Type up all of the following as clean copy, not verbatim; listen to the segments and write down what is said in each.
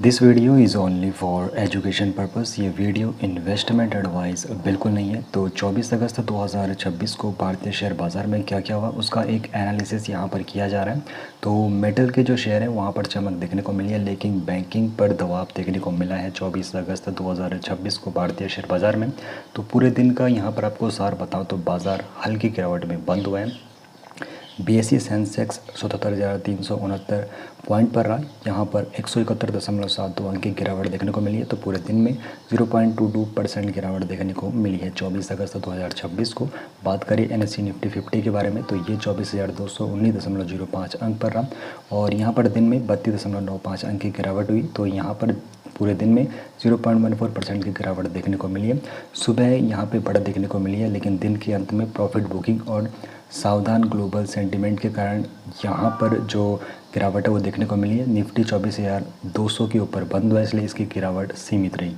This video is only for education purpose. ये video investment advice बिल्कुल नहीं है। तो 24 अगस्त 2026 को भारतीय शेयर बाज़ार में क्या क्या हुआ उसका एक एनालिसिस यहाँ पर किया जा रहा है। तो मेटल के जो शेयर हैं वहाँ पर चमक देखने को मिली है, लेकिन बैंकिंग पर दबाव देखने को मिला है 24 अगस्त 2026 को भारतीय शेयर बाज़ार में। तो पूरे दिन का यहाँ पर आपको सार बताऊँ तो बाज़ार हल्की गिरावट में बंद हुआ है। BSE सेंसेक्स 77,369 पॉइंट पर रहा। यहाँ पर 171.72 अंक की गिरावट देखने को मिली है। तो पूरे दिन में 0.22% गिरावट देखने को मिली है 24 अगस्त 2026 को। बात करें NSE निफ्टी 50 के बारे में तो ये 24,219.05 अंक पर रहा और यहाँ पर दिन में 32.95 अंक की गिरावट हुई। तो यहाँ पर पूरे दिन में 0.14% की गिरावट देखने को मिली है। सुबह यहाँ पे बढ़त देखने को मिली है, लेकिन दिन के अंत में प्रॉफिट बुकिंग और सावधान ग्लोबल सेंटीमेंट के कारण यहाँ पर जो गिरावट है वो देखने को मिली है। निफ्टी 24,200 के ऊपर बंद हुआ, इसलिए इसकी गिरावट सीमित रही।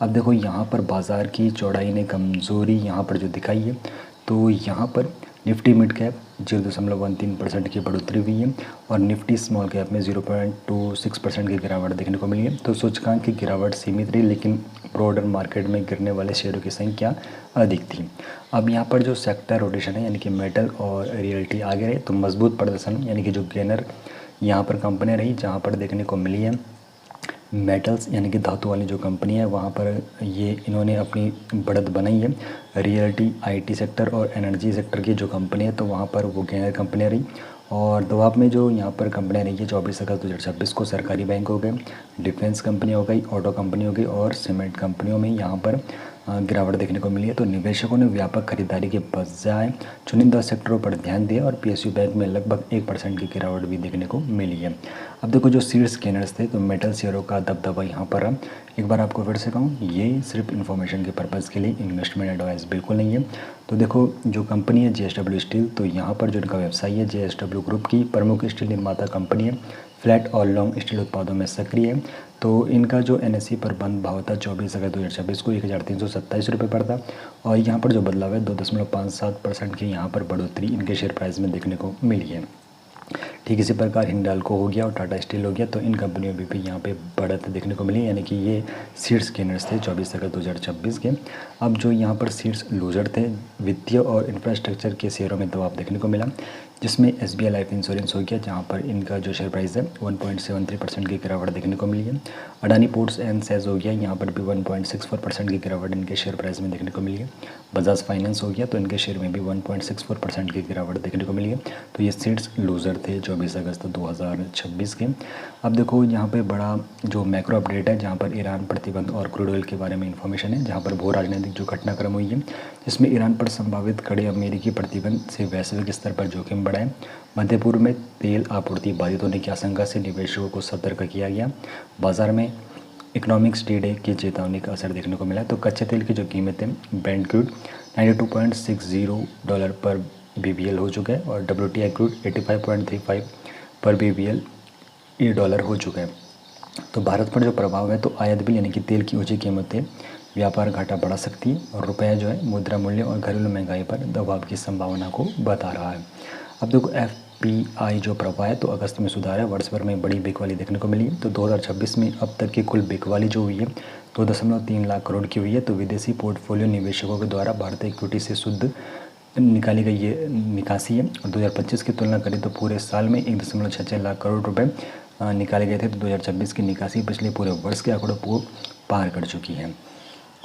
अब देखो यहाँ पर बाज़ार की चौड़ाई ने कमज़ोरी यहाँ पर जो दिखाई है, तो यहाँ पर निफ्टी मिड कैप 0.13% की बढ़ोतरी हुई है और निफ्टी स्मॉल कैप में 0.26% की गिरावट देखने को मिली है। तो सूचकांक की गिरावट सीमित रही, लेकिन ब्रॉडर मार्केट में गिरने वाले शेयरों की संख्या अधिक थी। अब यहाँ पर जो सेक्टर रोटेशन है यानी कि मेटल और रियल्टी आगे रहे, तो मजबूत प्रदर्शन यानी कि जो गेनर यहाँ पर कंपनियाँ रही जहाँ पर देखने को मिली है। मेटल्स यानी कि धातु वाली जो कंपनी है वहाँ पर ये इन्होंने अपनी बढ़त बनाई है। रियल्टी, IT सेक्टर और एनर्जी सेक्टर की जो कंपनी है तो वहाँ पर वो गेनर कंपनियाँ रही। और दबाव में जो यहाँ पर कंपनियाँ रही है 24 अगस्त 2026 को सरकारी बैंक हो गए, डिफेंस कंपनी हो गई, ऑटो कंपनी हो गई और सीमेंट कंपनियों में यहाँ पर गिरावट देखने को मिली है। तो निवेशकों ने व्यापक खरीदारी के बजाय चुनिंदा सेक्टरों पर ध्यान दिया और PSU बैंक में लगभग 1% की गिरावट भी देखने को मिली है। अब देखो जो शीर्ष गेनर्स थे तो मेटल शेयरों का दबदबा यहाँ पर रहा। एक बार आपको फिर से कहूँ, ये सिर्फ इन्फॉर्मेशन के पर्पज़ के लिए इन्वेस्टमेंट एडवाइस बिल्कुल नहीं है। तो देखो जो कंपनी है JSW स्टील, तो यहाँ पर जो इनका व्यवसाय है JSW ग्रुप की प्रमुख स्टील निर्माता कंपनी है, फ्लैट और लॉन्ग स्टील उत्पादों में सक्रिय है। तो इनका जो NSE पर बंद भाव था 24 अगस्त 2026 को 1,327 रुपये पर था और यहाँ पर जो बदलाव है 2.57% की यहाँ पर बढ़ोतरी इनके शेयर प्राइस में देखने को मिली है। ठीक इसी प्रकार हिंडाल्को हो गया और टाटा स्टील हो गया, तो इन कंपनियों में भी यहाँ पे बढ़त देखने को मिली, यानी कि ये शीर्ष गेनर्स थे 24 अगस्त 2026 के। अब जो यहाँ पर शीर्ष लूजर थे, वित्तीय और इंफ्रास्ट्रक्चर के शेयरों में दबाव देखने को मिला, जिसमें SBI लाइफ इंश्योरेंस हो गया जहाँ पर इनका जो शेयर प्राइस है 1.73% की गिरावट देखने को मिली है। अडानी पोर्ट्स एंड सेज हो गया, यहाँ पर भी 1.64% की गिरावट इनके शेयर प्राइस में देखने को मिली है। बजाज फाइनेंस हो गया, तो इनके शेयर में भी 1.64% की गिरावट देखने को मिली है। तो ये शीर्ष लूजर थे 24 अगस्त 2026 के। अब देखो यहाँ पे बड़ा जो मैक्रो अपडेट है जहाँ पर ईरान प्रतिबंध और क्रूड ऑयल के बारे में इंफॉर्मेशन है, जहाँ पर भू राजनीतिक जो घटनाक्रम हुई है जिसमें ईरान पर संभावित कड़े अमेरिकी प्रतिबंध से वैश्विक स्तर पर जोखिम बढ़ा है। मध्य पूर्व में तेल आपूर्ति बाधित होने की आशंका से निवेशकों को सतर्क किया गया। बाजार में इकोनॉमिक्स डे की चेतावनी का असर देखने को मिला। तो कच्चे तेल की जो कीमतें ब्रेंट क्रूड $92.60 पर BBL हो चुका है और WTI क्रूड 85.35 पर BBL ये डॉलर हो चुका है। तो भारत पर जो प्रभाव है तो आयात बिल यानी कि तेल की ऊंची कीमतें व्यापार घाटा बढ़ा सकती है और रुपया जो है मुद्रा मूल्य और घरेलू महंगाई पर दबाव की संभावना को बता रहा है। अब देखो FPI जो प्रभाव है तो अगस्त में सुधार है, वर्ष भर में बड़ी बिकवाली देखने को मिली है। तो 2026 में अब तक की कुल बिकवाली जो हुई है 2.3 लाख करोड़ की हुई है। तो विदेशी पोर्टफोलियो निवेशकों के द्वारा भारतीय इक्विटी से शुद्ध निकाली गई ये निकासी है। और 2025 की तुलना करें तो पूरे साल में 1.66 लाख करोड़ रुपए निकाले गए थे। तो 2026 की निकासी पिछले पूरे वर्ष के आंकड़ों को पार कर चुकी है।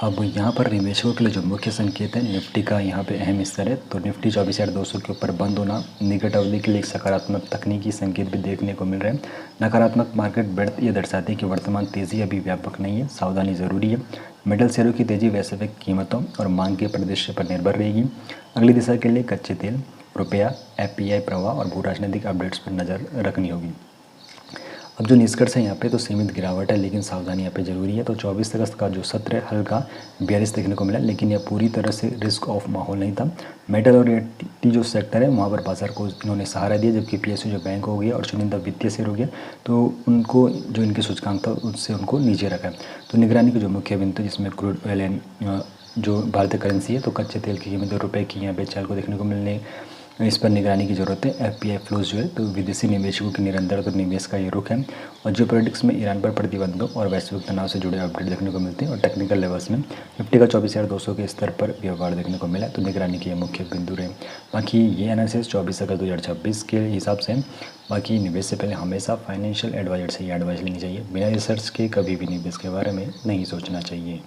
अब यहाँ पर निवेशकों के लिए जो मुख्य संकेत है, निफ्टी का यहाँ पे अहम स्तर है। तो निफ्टी 24,200 के ऊपर बंद होना निकट अवधि के लिए एक सकारात्मक तकनीकी संकेत भी देखने को मिल रहे हैं। नकारात्मक मार्केट बढ़त ये दर्शाती है कि वर्तमान तेज़ी अभी व्यापक नहीं है, सावधानी ज़रूरी है। मेटल शेयरों की तेज़ी वैश्विक कीमतों और मांग के परिदृश्य पर निर्भर रहेगी। अगली दिशा के लिए कच्चे तेल, रुपया, FPI प्रवाह और भू राजनीतिक अपडेट्स पर नज़र रखनी होगी। अब जो निष्कर्ष है यहाँ पे तो सीमित गिरावट है, लेकिन सावधानी यहाँ पे ज़रूरी है। तो 24 अगस्त का जो सत्र है हल्का बेयरिश देखने को मिला, लेकिन यह पूरी तरह से रिस्क ऑफ माहौल नहीं था। मेटल और रियल्टी जो सेक्टर है वहाँ पर बाजार को इन्होंने सहारा दिया, जबकि PSU जो बैंक हो गया और चुनिंदा वित्तीय शेयर हो गया तो उनको जो इनके सूचकांक था उससे उनको नीचे रखा। तो निगरानी की जो मुख्य बिंदु जिसमें क्रूड ऑयल एंड जो भारतीय करेंसी है तो कच्चे तेल की कीमत ₹2 की यहाँ पे चाल को देखने को इस पर निगरानी की ज़रूरत है। एफपीआई फ्लोज जो है तो विदेशी निवेशकों की निरंतर तो निवेश का ये रुख है। और जियो पॉलिटिक्स में ईरान पर प्रतिबंधों और वैश्विक तनाव से जुड़े अपडेट देखने को मिलते हैं। और टेक्निकल लेवल्स में निफ्टी का 24,200 के स्तर पर व्यवहार देखने को मिला, तो निगरानी के मुख्य बिंदु रहे। बाकी ये एनालिसिस 24 अगस्त 2026 के हिसाब से। बाकी निवेश से पहले हमेशा फाइनेंशियल एडवाइजर से ही एडवाइस लेनी चाहिए। बिना रिसर्च के कभी भी निवेश के बारे में नहीं सोचना चाहिए।